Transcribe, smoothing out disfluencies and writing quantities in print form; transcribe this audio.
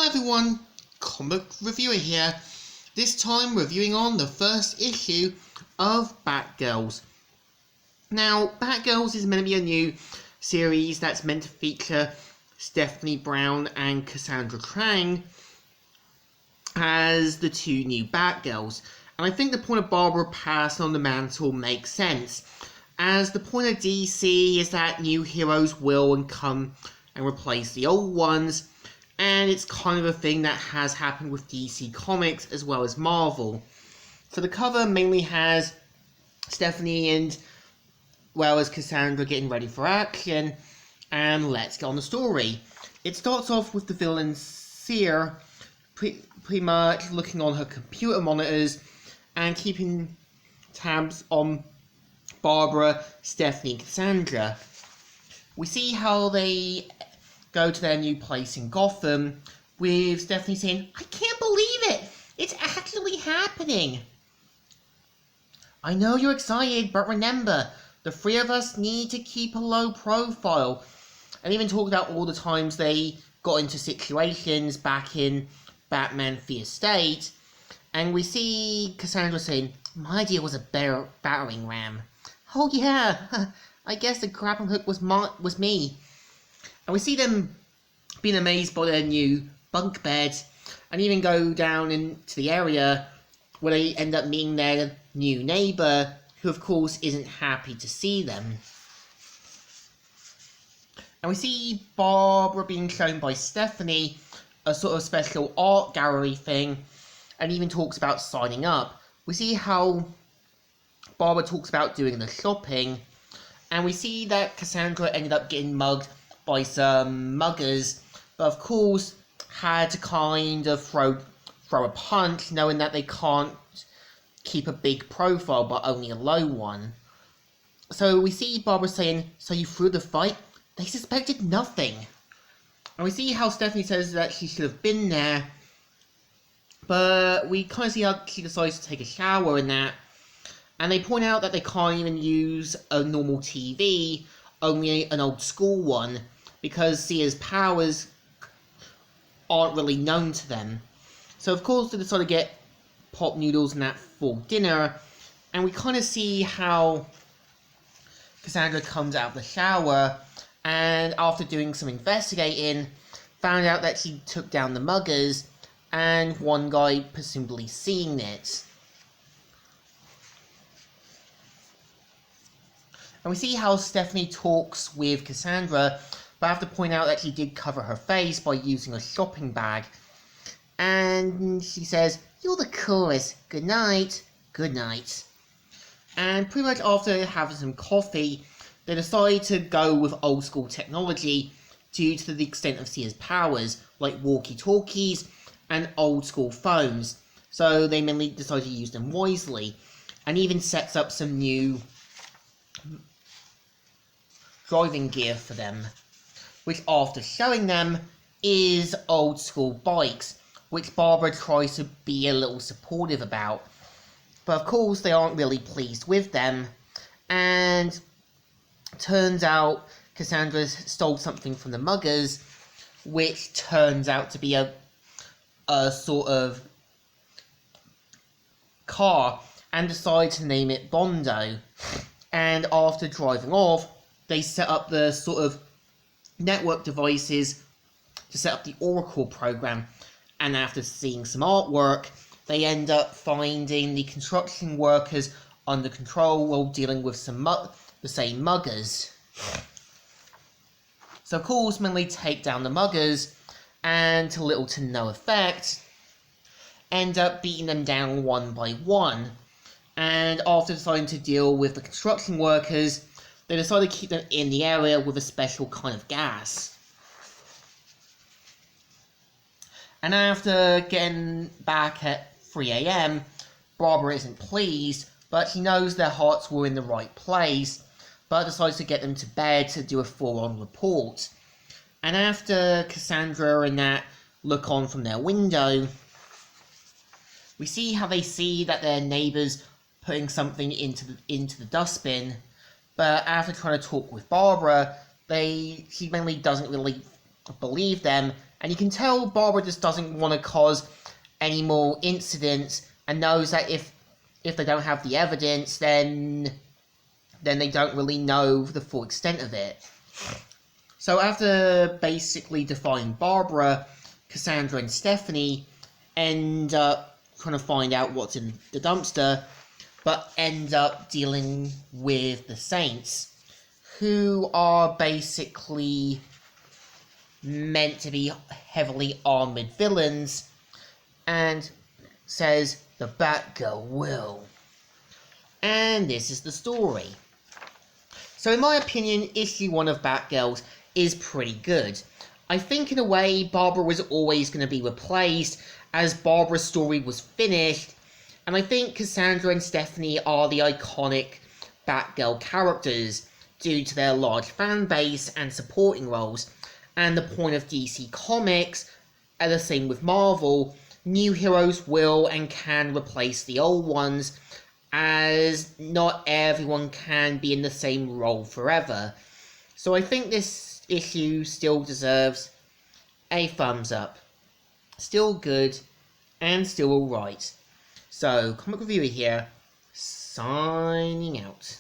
Hi everyone, Comic Reviewer here. This time reviewing on the first issue of Batgirls. Now, Batgirls is meant to be a new series that's meant to feature Stephanie Brown and Cassandra Crane as the two new Batgirls. And I think the point of Barbara passing on the mantle makes sense, as the point of DC is that new heroes will and come and replace the old ones, and it's kind of a thing that has happened with DC Comics as well as Marvel. So the cover mainly has Stephanie and, well, as Cassandra getting ready for action, and let's get on the story. It starts off with the villain Seer pretty much looking on her computer monitors and keeping tabs on Barbara, Stephanie, and Cassandra. We see how they go to their new place in Gotham, with Stephanie saying, "I can't believe it! It's actually happening! I know you're excited, but remember, the three of us need to keep a low profile." And even talk about all the times they got into situations back in Batman the Estate. And we see Cassandra saying, "My idea was a battering ram." "Oh yeah, I guess the grappling hook was me." And we see them being amazed by their new bunk beds, and even go down into the area where they end up meeting their new neighbour, who of course isn't happy to see them. And we see Barbara being shown by Stephanie a sort of special art gallery thing, and even talks about signing up. We see how Barbara talks about doing the shopping, and we see that Cassandra ended up getting mugged by some muggers, but of course had to kind of throw a punch, knowing that they can't keep a big profile but only a low one. So we see Barbara saying, "So you threw the fight? They suspected nothing." And we see how Stephanie says that she should have been there, but we kind of see how she decides to take a shower in that, and they point out that they can't even use a normal TV, only an old school one, because Seer's powers aren't really known to them. So of course they decide to get pop noodles and that for dinner, and we kind of see how Cassandra comes out of the shower, and after doing some investigating, found out that she took down the muggers, and one guy presumably seeing it. And we see how Stephanie talks with Cassandra, but I have to point out that she did cover her face by using a shopping bag. And she says, "You're the coolest. Good night." Good night. And pretty much after having some coffee, they decide to go with old school technology due to the extent of Seer's powers, like walkie-talkies and old school phones. So they mainly decide to use them wisely, and even sets up some new driving gear for them, which after showing them is old school bikes, which Barbara tries to be a little supportive about. But of course they aren't really pleased with them, and turns out Cassandra stole something from the muggers, which turns out to be a sort of car, and decide to name it Bondo. And after driving off, they set up the sort of network devices to set up the Oracle program, and after seeing some artwork, they end up finding the construction workers under control while dealing with some the same muggers. So of course, when they take down the muggers, and to little to no effect, end up beating them down one by one. And after deciding to deal with the construction workers, they decide to keep them in the area with a special kind of gas. And after getting back at 3 AM, Barbara isn't pleased, but she knows their hearts were in the right place, but decides to get them to bed to do a full-on report. And after Cassandra and that look on from their window, we see how they see that their neighbour's putting something into the dustbin, but after trying to talk with Barbara, she mainly doesn't really believe them, And you can tell Barbara just doesn't want to cause any more incidents, and knows that if they don't have the evidence, then they don't really know the full extent of it. So after basically defying Barbara, Cassandra and Stephanie end up trying to find out what's in the dumpster, but end up dealing with the Saints, who are basically meant to be heavily armored villains, and says the Batgirl will. And this is the story. So in my opinion, issue 1 of Batgirls is pretty good. I think in a way Barbara was always going to be replaced, as Barbara's story was finished, and I think Cassandra and Stephanie are the iconic Batgirl characters due to their large fan base and supporting roles, and the point of DC Comics, and the same with Marvel, new heroes will and can replace the old ones, as not everyone can be in the same role forever. So I think this issue still deserves a thumbs up. Still good, and still alright. So, Comic Reviewer here, signing out.